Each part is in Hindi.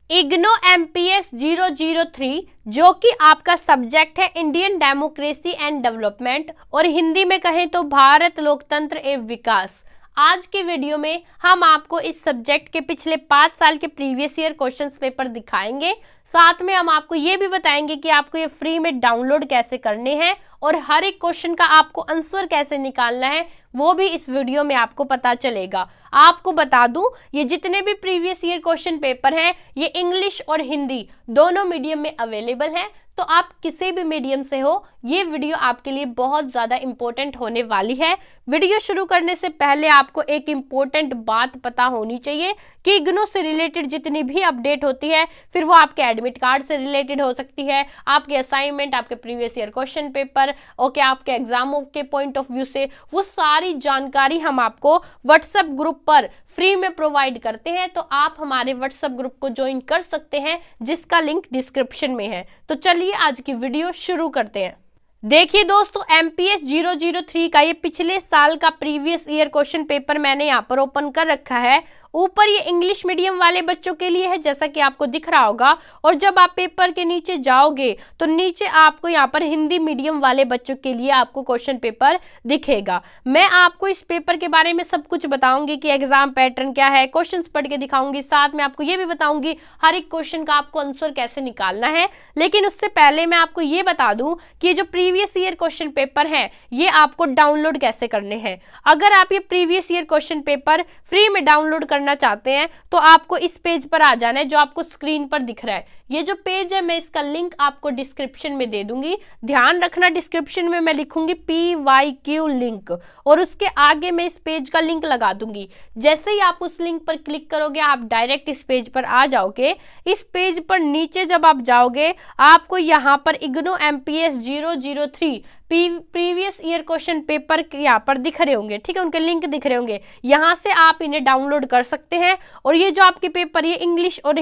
इग्नो MPS 003 जो कि आपका सब्जेक्ट है इंडियन डेमोक्रेसी एंड डेवलपमेंट और हिंदी में कहें तो भारत लोकतंत्र एवं विकास। आज के वीडियो में हम आपको इस सब्जेक्ट के पिछले 5 साल के प्रीवियस ईयर क्वेश्चंस पेपर दिखाएंगे। साथ में हम आपको ये भी बताएंगे कि आपको ये फ्री में डाउनलोड कैसे करने हैं और हर एक क्वेश्चन का आपको आंसर कैसे निकालना है वो भी इस वीडियो में आपको पता चलेगा। आपको बता दूं ये जितने भी प्रीवियस ईयर क्वेश्चन पेपर हैं ये इंग्लिश और हिंदी दोनों मीडियम में अवेलेबल है, तो आप किसी भी मीडियम से हो ये वीडियो आपके लिए बहुत ज़्यादा इंपॉर्टेंट होने वाली है। वीडियो शुरू करने से पहले आपको एक इम्पोर्टेंट बात पता होनी चाहिए कि इग्नो से रिलेटेड जितनी भी अपडेट होती है फिर वो आपके एडमिट कार्ड से रिलेटेड हो सकती है, आपके असाइनमेंट, आपके previous year question paper, okay, आपके एग्जामों के पॉइंट ऑफ व्यू से वो सारी जानकारी हम आपको व्हाट्सएप ग्रुप पर फ्री में प्रोवाइड करते हैं। तो आप हमारे व्हाट्सएप ग्रुप को ज्वाइन कर सकते हैं जिसका लिंक डिस्क्रिप्शन में है। तो चलिए आज की वीडियो शुरू करते हैं। देखिए दोस्तों, MPS 003 का ये पिछले साल का प्रीवियस ईयर क्वेश्चन पेपर मैंने यहाँ पर ओपन कर रखा है। ऊपर ये इंग्लिश मीडियम वाले बच्चों के लिए है जैसा कि आपको दिख रहा होगा, और जब आप पेपर के नीचे जाओगे तो नीचे आपको यहाँ पर हिंदी मीडियम वाले बच्चों के लिए आपको क्वेश्चन पेपर दिखेगा। मैं आपको इस पेपर के बारे में सब कुछ बताऊंगी कि एग्जाम पैटर्न क्या है, क्वेश्चंस पढ़ के दिखाऊंगी, साथ में आपको ये भी बताऊंगी हर एक क्वेश्चन का आपको आंसर कैसे निकालना है। लेकिन उससे पहले मैं आपको ये बता दूं कि जो प्रीवियस ईयर क्वेश्चन पेपर है ये आपको डाउनलोड कैसे करने हैं। अगर आप ये previous year question paper free में डाउनलोड करना चाहते हैं तो आपको इस पेज पर आ जाना है जो आपको स्क्रीन पर दिख रहा है। ये जो पेज है मैं इसका लिंक आपको डिस्क्रिप्शन में दे दूंगी। ध्यान रखना डिस्क्रिप्शन में मैं लिखूंगी PYQ लिंक और उसके आगे मैं इस पेज का लिंक लगा दूंगी। जैसे ही आप उस लिंक पर क्लिक करोगे आप डायरेक्ट इस पेज पर आ जाओगे। इस पेज पर नीचे जब आप जाओगे आपको यहाँ पर IGNOU MPS 003 previous year question paper यहाँ पर दिख रहे होंगे, ठीक है, उनके लिंक दिख रहे होंगे। यहाँ से आप इन्हें डाउनलोड कर सकते हैं और ये जो आपके पेपर ये इंग्लिश और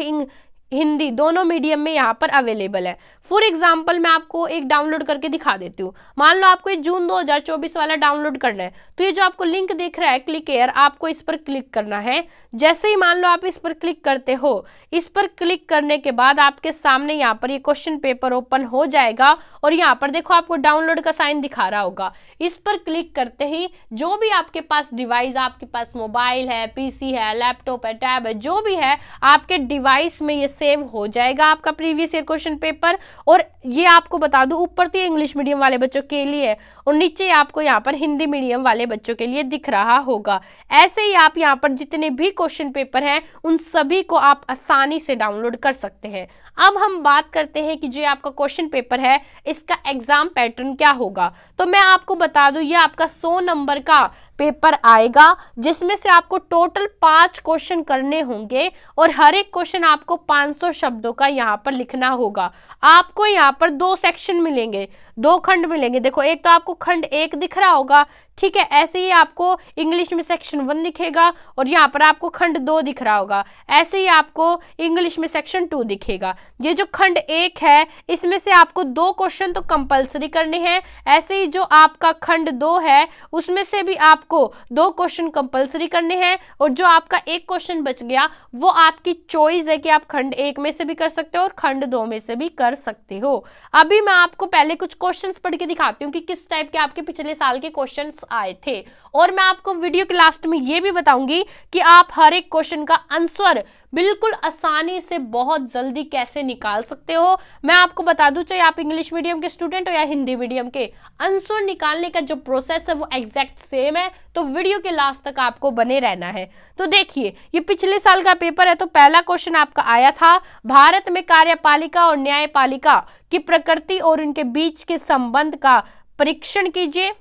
हिंदी दोनों मीडियम में यहाँ पर अवेलेबल है। फॉर एग्जाम्पल मैं आपको एक डाउनलोड करके दिखा देती हूँ। मान लो आपको ये जून 2024 वाला डाउनलोड करना है तो ये जो आपको लिंक दिख रहा है क्लिक हेयर, आपको इस पर क्लिक करना है। जैसे ही मान लो आप इस पर क्लिक करते हो, इस पर क्लिक करने के बाद आपके सामने यहाँ पर ये क्वेश्चन पेपर ओपन हो जाएगा और यहाँ पर देखो आपको डाउनलोड का साइन दिखा रहा होगा। इस पर क्लिक करते ही जो भी आपके पास डिवाइस, आपके पास मोबाइल है, PC है, लैपटॉप है, टैब है, जो भी है आपके डिवाइस में ये सेव हो जाएगा आपका प्रीवियस ईयर क्वेश्चन पेपर। और ये आपको बता दूं ऊपर तो इंग्लिश मीडियम वाले बच्चों के लिए है और नीचे आपको यहाँ पर हिंदी मीडियम वाले बच्चों के लिए दिख रहा होगा। ऐसे ही आप यहाँ पर जितने भी क्वेश्चन पेपर हैं उन सभी को आप आसानी से डाउनलोड कर सकते हैं। अब हम बात करते हैं कि जो आपका क्वेश्चन पेपर है इसका एग्जाम पैटर्न क्या होगा। तो मैं आपको बता दूं ये आपका 100 नंबर का पेपर आएगा जिसमें से आपको टोटल 5 क्वेश्चन करने होंगे और हर एक क्वेश्चन आपको 500 शब्दों का यहाँ पर लिखना होगा। आपको यहाँ पर 2 सेक्शन मिलेंगे, 2 खंड मिलेंगे। देखो एक तो आपको खंड 1 दिख रहा होगा, ठीक है, ऐसे ही आपको इंग्लिश में सेक्शन 1 दिखेगा और यहाँ पर आपको खंड 2 दिख रहा होगा, ऐसे ही आपको इंग्लिश में सेक्शन 2 दिखेगा। ये जो खंड 1 है इसमें से आपको 2 क्वेश्चन तो कंपलसरी करने हैं, ऐसे ही जो आपका खंड 2 है उसमें से भी आपको 2 क्वेश्चन कंपलसरी करने हैं और जो आपका 1 क्वेश्चन बच गया वो आपकी चॉइस है कि आप खंड 1 में से भी कर सकते हो और खंड 2 में से भी कर सकते हो। अभी मैं आपको पहले कुछ क्वेश्चंस पढ़ के दिखाती हूँ कि किस टाइप के आपके पिछले साल के क्वेश्चंस आए थे और मैं आपको वीडियो के लास्ट में ये भी बताऊंगी कि आप हर एक क्वेश्चन का आंसर बिल्कुल आसानी से बहुत जल्दी कैसे निकाल सकते हो। मैं आपको बता दूं चाहे आप इंग्लिश मीडियम के स्टूडेंट हो या हिंदी मीडियम के, आंसर निकालने का जो प्रोसेस है वो एग्जैक्ट सेम है, तो वीडियो के लास्ट तक आपको बने रहना है। तो देखिए ये पिछले साल का पेपर है। तो पहला क्वेश्चन आपका आया था भारत में कार्यपालिका और न्यायपालिका की प्रकृति और उनके बीच के संबंध का परीक्षण कीजिए।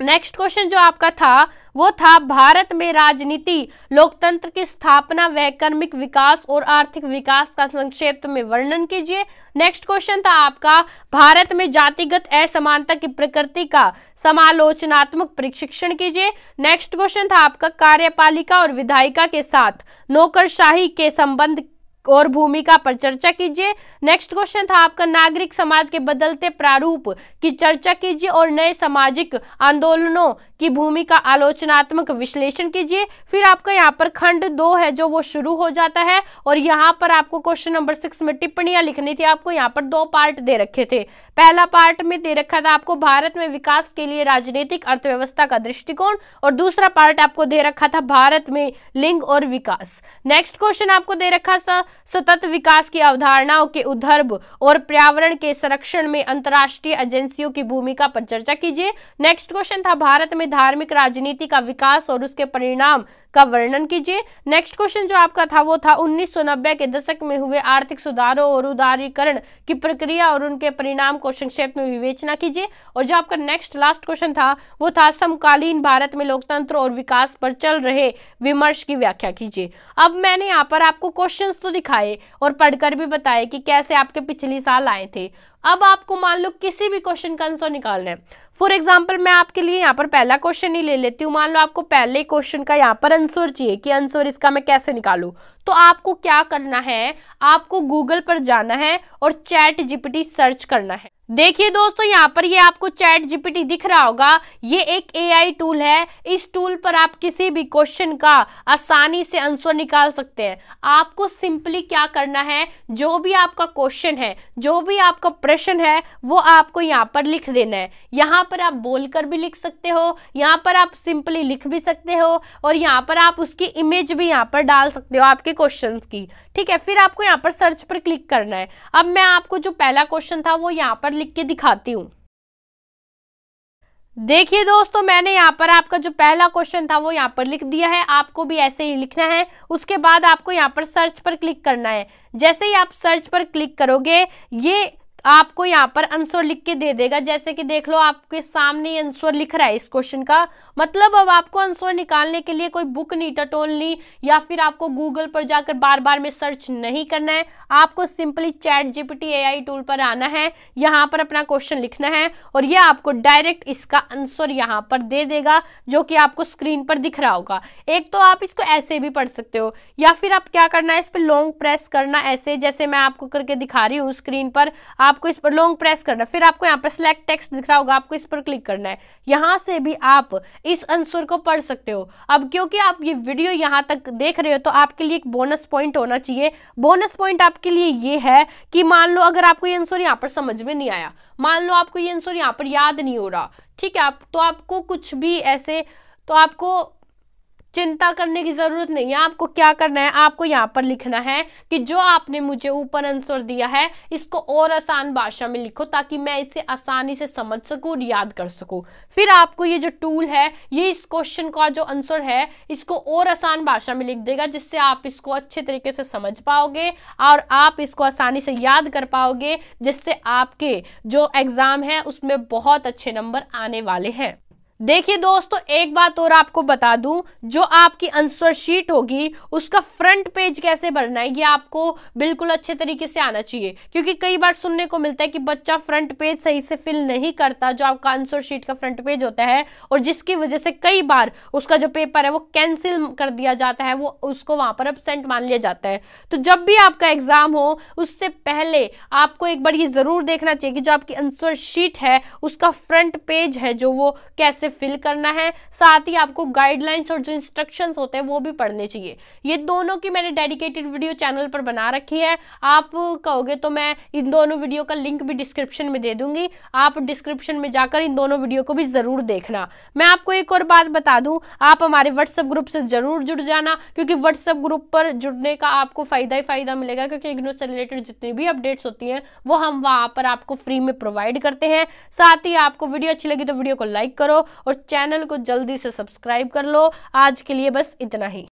नेक्स्ट क्वेश्चन जो आपका था वो था भारत में राजनीति, लोकतंत्र की स्थापना, वैकर्मिक विकास और आर्थिक विकास का संक्षेप में वर्णन कीजिए। नेक्स्ट क्वेश्चन था आपका भारत में जातिगत असमानता की प्रकृति का समालोचनात्मक परीक्षण कीजिए। नेक्स्ट क्वेश्चन था आपका कार्यपालिका और विधायिका के साथ नौकरशाही के संबंध और भूमिका पर चर्चा कीजिए। नेक्स्ट क्वेश्चन था आपका नागरिक समाज के बदलते प्रारूप की चर्चा कीजिए और नए सामाजिक आंदोलनों की भूमिका आलोचनात्मक विश्लेषण कीजिए। फिर आपका यहाँ पर खंड 2 है जो वो शुरू हो जाता है और यहाँ पर आपको क्वेश्चन नंबर 6 में टिप्पणियां लिखनी थी। आपको यहाँ पर 2 पार्ट दे रखे थे। पहला पार्ट में दे रखा था आपको भारत में विकास के लिए राजनीतिक अर्थव्यवस्था का दृष्टिकोण और दूसरा पार्ट आपको दे रखा था भारत में लिंग और विकास। नेक्स्ट क्वेश्चन आपको दे रखा था सतत विकास की अवधारणाओं के उद्भव और पर्यावरण के संरक्षण में अंतर्राष्ट्रीय एजेंसियों की भूमिका पर चर्चा कीजिए। नेक्स्ट क्वेश्चन था भारत में धार्मिक राजनीति का विकास और उसके परिणाम का वर्णन कीजिए। नेक्स्ट क्वेश्चन जो आपका था वो था 1990 के दशक में हुए आर्थिक सुधारों और उदारीकरण की प्रक्रिया और उनके परिणाम को संक्षेप में विवेचना कीजिए। और जो आपका नेक्स्ट लास्ट क्वेश्चन था वो था समकालीन भारत में लोकतंत्र और विकास पर चल रहे विमर्श की व्याख्या कीजिए। अब मैंने यहाँ पर आपको क्वेश्चंस तो दिखाए और पढ़कर भी बताए कि कैसे आपके पिछले साल आए थे। अब आपको मान लो किसी भी क्वेश्चन का आंसर निकालना है। फॉर एग्जाम्पल मैं आपके लिए यहाँ पर पहला क्वेश्चन ही ले लेती हूँ। मान लो आपको पहले क्वेश्चन का यहाँ पर आंसर चाहिए कि आंसर इसका मैं कैसे निकालूं, तो आपको क्या करना है, आपको गूगल पर जाना है और चैट जीपीटी सर्च करना है। देखिए दोस्तों यहाँ पर ये आपको चैट जीपीटी दिख रहा होगा, ये एक एआई टूल है। इस टूल पर आप किसी भी क्वेश्चन का आसानी से आंसर निकाल सकते हैं। आपको सिंपली क्या करना है, जो भी आपका क्वेश्चन है, जो भी आपका प्रश्न है, वो आपको यहाँ पर लिख देना है। यहाँ पर आप बोलकर भी लिख सकते हो, यहाँ पर आप सिंपली लिख भी सकते हो और यहाँ पर आप उसकी इमेज भी यहाँ पर डाल सकते हो आपके क्वेश्चन की। ठीक है, फिर आपको यहाँ पर सर्च पर क्लिक करना है। अब मैं आपको जो पहला क्वेश्चन था वो यहाँ पर लिख के दिखाती हूँ। देखिए दोस्तों मैंने यहाँ पर आपका जो पहला क्वेश्चन था वो यहाँ पर लिख दिया है। आपको भी ऐसे ही लिखना है। उसके बाद आपको यहाँ पर सर्च पर क्लिक करना है। जैसे ही आप सर्च पर क्लिक करोगे ये आपको यहाँ पर आंसर लिख के दे देगा। जैसे कि देख लो आपके सामने आंसर लिख रहा है इस क्वेश्चन का। मतलब अब आपको आंसर निकालने के लिए कोई बुक नहीं टटोलनी या फिर आपको गूगल पर जाकर बार बार में सर्च नहीं करना है। आपको simply chat GPT AI tool पर आना है, यहाँ पर अपना क्वेश्चन लिखना है और ये आपको डायरेक्ट इसका आंसर यहाँ पर दे देगा जो कि आपको स्क्रीन पर दिख रहा होगा। एक तो आप इसको ऐसे भी पढ़ सकते हो या फिर आप क्या करना है, इस पर लॉन्ग प्रेस करना ऐसे, जैसे मैं आपको करके दिखा रही हूँ स्क्रीन पर। आपको इस पर लॉन्ग प्रेस करना, फिर आपको यहाँ पर सिलेक्ट टेक्स्ट दिख रहा होगा, आपको इस पर क्लिक करना है। यहाँ से भी आप इस आंसर को पढ़ सकते हो। अब क्योंकि आप ये वीडियो यहाँ तक देख रहे हो तो आपके लिए एक बोनस पॉइंट होना चाहिए। बोनस पॉइंट आपके लिए ये है कि मान लो अगर आपको ये आंसर यहाँ पर समझ में नहीं आया, मान लो आपको ये आंसर यहाँ पर याद नहीं हो रहा, ठीक है, तो आपको कुछ भी ऐसे, तो आपको चिंता करने की जरूरत नहीं है। आपको क्या करना है, आपको यहाँ पर लिखना है कि जो आपने मुझे ऊपर आंसर दिया है इसको और आसान भाषा में लिखो ताकि मैं इसे आसानी से समझ सकूं और याद कर सकूं। फिर आपको ये जो टूल है ये इस क्वेश्चन का जो आंसर है इसको और आसान भाषा में लिख देगा, जिससे आप इसको अच्छे तरीके से समझ पाओगे और आप इसको आसानी से याद कर पाओगे, जिससे आपके जो एग्जाम है उसमें बहुत अच्छे नंबर आने वाले हैं। देखिए दोस्तों एक बात और आपको बता दूं, जो आपकी आंसर शीट होगी उसका फ्रंट पेज कैसे भरना है ये आपको बिल्कुल अच्छे तरीके से आना चाहिए। क्योंकि कई बार सुनने को मिलता है कि बच्चा फ्रंट पेज सही से फिल नहीं करता, जो आपका आंसर शीट का फ्रंट पेज होता है, और जिसकी वजह से कई बार उसका जो पेपर है वो कैंसिल कर दिया जाता है, वो उसको वहां पर एब्सेंट मान लिया जाता है। तो जब भी आपका एग्जाम हो उससे पहले आपको एक बार ये जरूर देखना चाहिए कि जो आपकी आंसर शीट है उसका फ्रंट पेज है जो वो कैसे फिल करना है। साथ ही आपको गाइडलाइंस और जो इंस्ट्रक्शंस होते हैं वो भी पढ़ने चाहिए। ये दोनों की मैंने डेडिकेटेड वीडियो चैनल पर बना रखी है। आप कहोगे तो मैं इन दोनों वीडियो का लिंक भी डिस्क्रिप्शन में दे दूंगी, आप डिस्क्रिप्शन में जाकर इन दोनों वीडियो को भी जरूर देखना। मैं आपको एक और बात बता दूं, आप हमारे व्हाट्सएप ग्रुप से जरूर जुड़ जाना, क्योंकि व्हाट्सएप ग्रुप पर जुड़ने का आपको फायदा ही फायदा मिलेगा। क्योंकि इग्नू से रिलेटेड जितनी भी अपडेट्स होती हैं वो हम वहां पर आपको फ्री में प्रोवाइड करते हैं। साथ ही आपको वीडियो अच्छी लगी तो वीडियो को लाइक करो और चैनल को जल्दी से सब्सक्राइब कर लो। आज के लिए बस इतना ही।